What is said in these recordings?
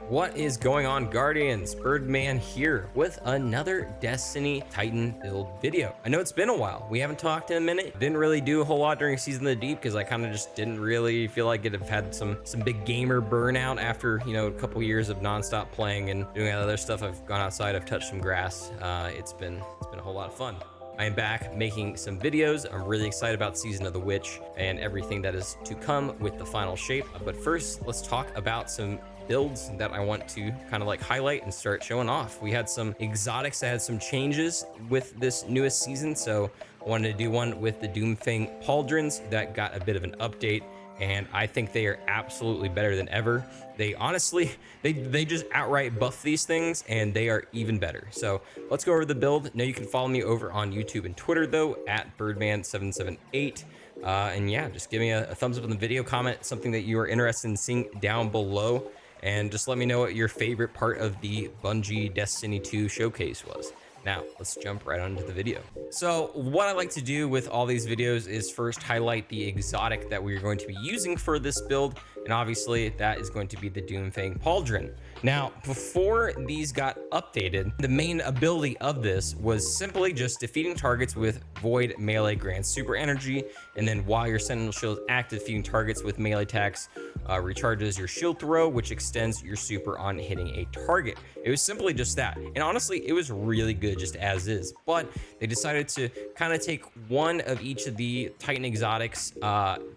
What is going on, Guardians? Birdman here with another Destiny Titan build video. I know it's been a while. We haven't talked in a minute. Didn't really do a whole lot during Season of the Deep because I kind of just didn't really feel like it. Have had some big gamer burnout after, a couple years of nonstop playing and doing other stuff. I've gone outside, I've touched some grass. It's been a whole lot of fun. I am back making some videos. I'm really excited about Season of the Witch and everything that is to come with the final shape. But first, let's talk about some builds that I want to kind of like highlight and start showing off. We had some exotics that had some changes with this newest season, so I wanted to do one with the Doomfang pauldrons that got a bit of an update, and I think they are absolutely better than ever. They honestly, they just outright buff these things and they are even better. So let's go over the build. Now you can follow me over on YouTube and Twitter though, at Birdman778. And yeah, just give me a thumbs up on the video, comment something that you are interested in seeing down below, and just let me know what your favorite part of the Bungie Destiny 2 showcase was. Now, let's jump right onto the video. So what I like to do with all these videos is first highlight the exotic that we're going to be using for this build, and obviously that is going to be the Doomfang pauldron. Now, before these got updated, the main ability of this was simply just defeating targets with Void melee grants super energy, and then while your Sentinel shield is active, defeating targets with melee attacks recharges your shield throw, which extends your super on hitting a target. It was simply just that, and honestly, it was really good just as is, but they decided to kind of take one of each of the Titan exotics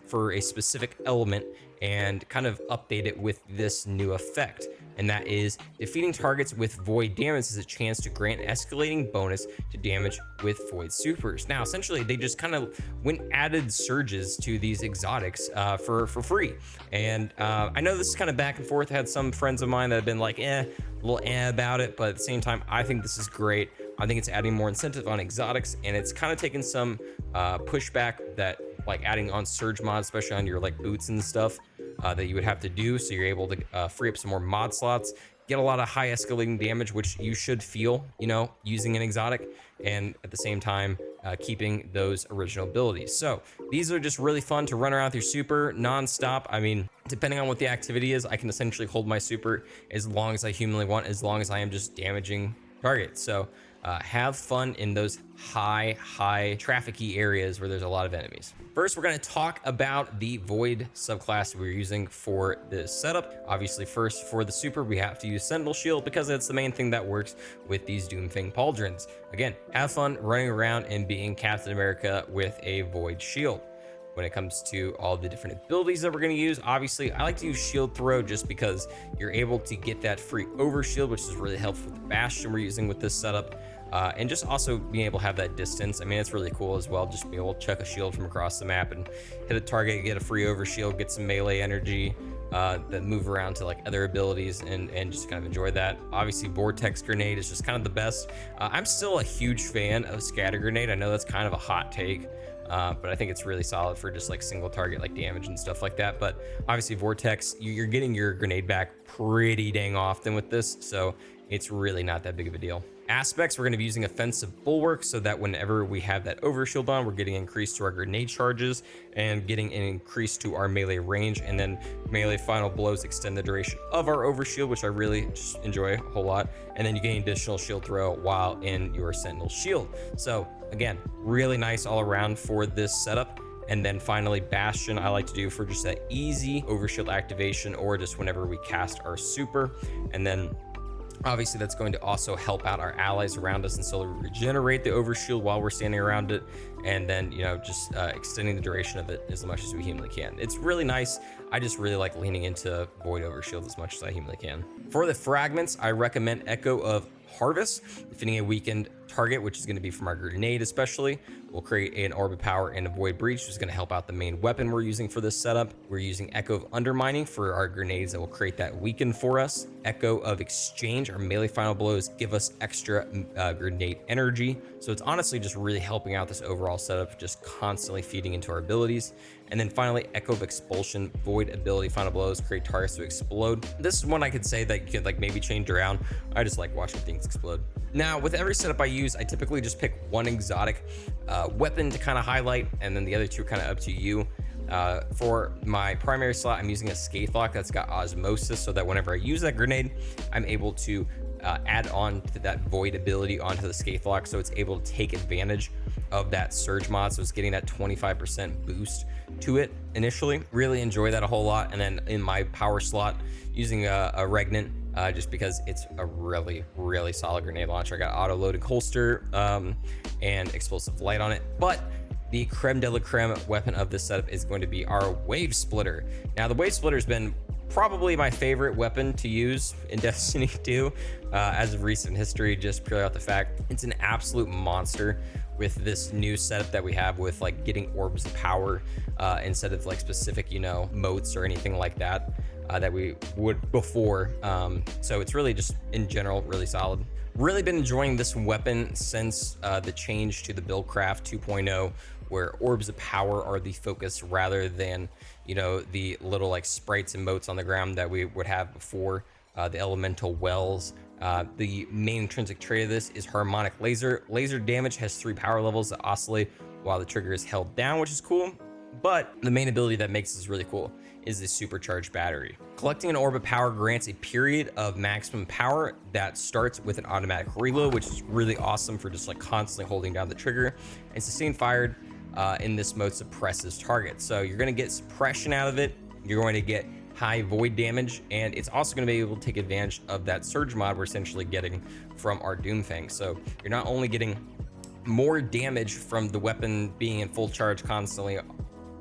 for a specific element and kind of update it with this new effect. And that is defeating targets with Void damage has a chance to grant escalating bonus to damage with Void supers. Now, essentially, they just kind of added surges to these exotics for free. And I know this is kind of back and forth. I had some friends of mine that have been like, a little about it, but at the same time, I think this is great. I think it's adding more incentive on exotics, and it's kind of taking some pushback that like adding on surge mods, especially on your like boots and stuff that you would have to do. So you're able to free up some more mod slots, get a lot of high escalating damage, which you should feel, using an exotic, and at the same time, keeping those original abilities. So these are just really fun to run around with your super non-stop. I mean, depending on what the activity is, I can essentially hold my super as long as I humanly want, as long as I am just damaging targets. So have fun in those high trafficy areas where there's a lot of enemies. First, we're going to talk about the Void subclass we're using for this setup. Obviously, first for the super, we have to use Sentinel Shield because that's the main thing that works with these Doomfang pauldrons. Again, have fun running around and being Captain America with a Void shield. When it comes to all the different abilities that we're going to use, obviously I like to use shield throw just because you're able to get that free overshield, which is really helpful with the bastion we're using with this setup, and just also being able to have that distance. I mean, it's really cool as well, just be able to chuck a shield from across the map and hit a target, get a free overshield, get some melee energy, that move around to like other abilities, and just kind of enjoy that. Obviously, Vortex Grenade is just kind of the best. I'm still a huge fan of Scatter Grenade. I know that's kind of a hot take, but I think it's really solid for just like single target like damage and stuff like that. But obviously Vortex, you're getting your grenade back pretty dang often with this, so it's really not that big of a deal. Aspects, we're going to be using Offensive Bulwark so that whenever we have that overshield on, we're getting increased to our grenade charges and getting an increase to our melee range, and then melee final blows extend the duration of our overshield, which I really just enjoy a whole lot, and then you gain additional shield throw while in your Sentinel shield. So again, really nice all around for this setup. And then finally, Bastion, I like to do for just that easy overshield activation or just whenever we cast our super. And then obviously that's going to also help out our allies around us and slowly regenerate the overshield while we're standing around it, and then just extending the duration of it as much as we humanly can. It's really nice. I just really like leaning into Void overshield as much as I humanly can. For the fragments, I recommend Echo of Harvest. Defeating a weakened target, which is going to be from our grenade especially, will create an orb of power and a void breach, which is going to help out the main weapon we're using for this setup. We're using Echo of Undermining for our grenades that will create that weaken for us. Echo of Exchange, our melee final blows give us extra grenade energy. So it's honestly just really helping out this overall setup, just constantly feeding into our abilities. And then finally, Echo of Expulsion, Void ability final blows create targets to explode. This is one I could say that you could like maybe change around. I just like watching things explode. Now, with every setup I use, I typically just pick one exotic weapon to kind of highlight, and then the other two are kind of up to you. For my primary slot, I'm using a Scathe Lock that's got Osmosis, so that whenever I use that grenade, I'm able to add on to that Void ability onto the Scathe Lock, so it's able to take advantage of that surge mod. So it's getting that 25% boost to it initially. Really enjoy that a whole lot. And then in my power slot, using a Regnant, just because it's a really solid grenade launcher. I got auto loading holster and explosive light on it. But the creme de la creme weapon of this setup is going to be our Wave Splitter. Now, the Wave Splitter has been probably my favorite weapon to use in Destiny 2 as of recent history, just purely out the fact it's an absolute monster with this new setup that we have with like getting orbs of power instead of like specific, you know, motes or anything like that that we would before. So it's really just in general really solid. Really been enjoying this weapon since the change to the Buildcraft 2.0, where orbs of power are the focus rather than, you know, the little like sprites and motes on the ground that we would have before, the elemental wells. The main intrinsic trait of this is harmonic laser. Laser damage has 3 power levels that oscillate while the trigger is held down, which is cool. But the main ability that makes this really cool is the supercharged battery. Collecting an orb of power grants a period of maximum power that starts with an automatic reload, which is really awesome for just like constantly holding down the trigger. And sustained fired in this mode suppresses targets. So you're going to get suppression out of it. You're going to get high void damage, and it's also going to be able to take advantage of that surge mod we're essentially getting from our Doomfang. So you're not only getting more damage from the weapon being in full charge constantly,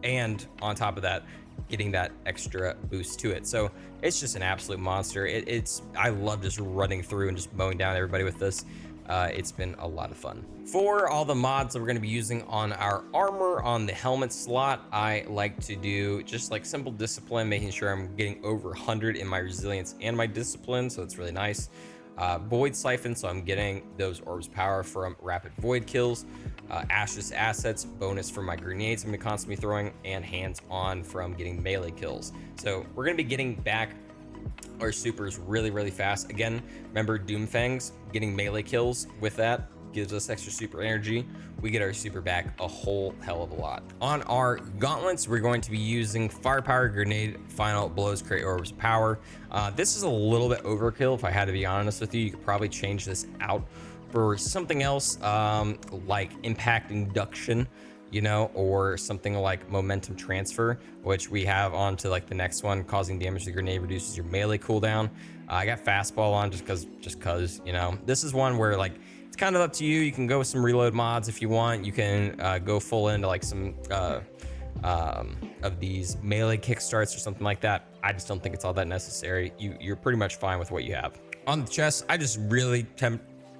and on top of that, getting that extra boost to it. So it's just an absolute monster. I love just running through and just mowing down everybody with this. It's been a lot of fun. For all the mods that we're going to be using on our armor on the helmet slot, I like to do just like simple discipline, making sure I'm getting over 100 in my resilience and my discipline, so it's really nice. Void Siphon, so I'm getting those orbs power from rapid void kills. Ashes assets, bonus for my grenades I'm constantly throwing, and hands on from getting melee kills. So we're going to be getting back our supers really fast. Again, remember Doomfangs, getting melee kills with that gives us extra super energy. We get our super back a whole hell of a lot. On our gauntlets, we're going to be using firepower, grenade, final blows, create orbs of power. This is a little bit overkill, if I had to be honest with you. You could probably change this out for something else, like impact induction, you know, or something like momentum transfer, which we have on to like the next one. Causing damage to the grenade reduces your melee cooldown. I got fastball on just cause, you know, this is one where like it's kind of up to you. You can go with some reload mods if you want. You can go full into like some of these melee kickstarts or something like that. I just don't think it's all that necessary. You're pretty much fine with what you have. On the chest, I just really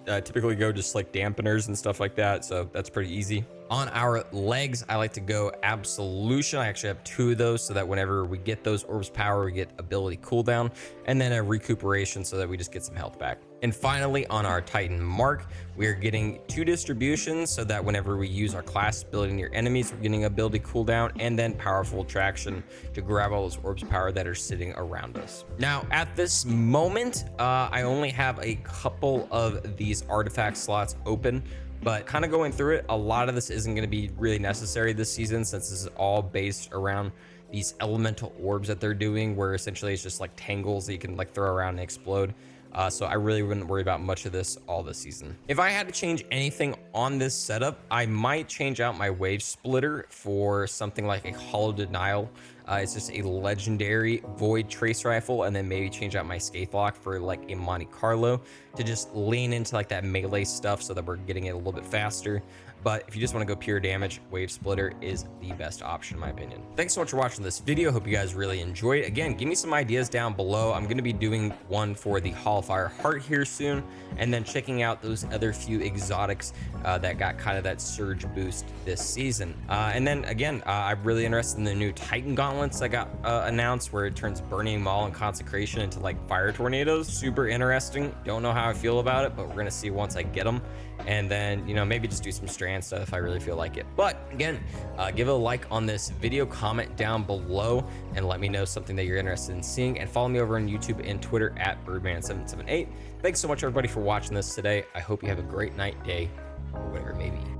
typically go just like dampeners and stuff like that, so that's pretty easy. On our legs, I like to go Absolution. I actually have 2 of those, so that whenever we get those orbs power, we get ability cooldown, and then a recuperation so that we just get some health back. And finally, on our Titan Mark, we are getting 2 distributions, so that whenever we use our class ability near enemies, we're getting ability cooldown, and then powerful attraction to grab all those orbs power that are sitting around us. Now, at this moment, I only have a couple of these artifact slots open, but kind of going through it, a lot of this isn't going to be really necessary this season, since this is all based around these elemental orbs that they're doing, where essentially it's just like tangles that you can like throw around and explode. So I really wouldn't worry about much of this all this season. If I had to change anything on this setup, I might change out my Wave Splitter for something like a Hollow Denial. It's just a legendary Void Trace Rifle, and then maybe change out my Scathe Lock for like a Monte Carlo to just lean into like that melee stuff so that we're getting it a little bit faster. But if you just want to go pure damage, Wave Splitter is the best option in my opinion. Thanks so much for watching this video. Hope you guys really enjoyed. Again, give me some ideas down below. I'm going to be doing one for the Hall of Fire Heart here soon, and then checking out those other few exotics that got kind of that surge boost this season. And then again, I'm really interested in the new Titan gauntlets that got announced, where it turns Burning Maul and Consecration into like fire tornadoes. Super interesting. Don't know how I feel about it, but we're gonna see once I get them. And then, you know, maybe just do some strand stuff if I really feel like it. But again, give it a like on this video, comment down below, and let me know something that you're interested in seeing, and follow me over on YouTube and Twitter at Birdman778. Thanks so much everybody for watching this today. I hope you have a great night, day, or whatever it may be.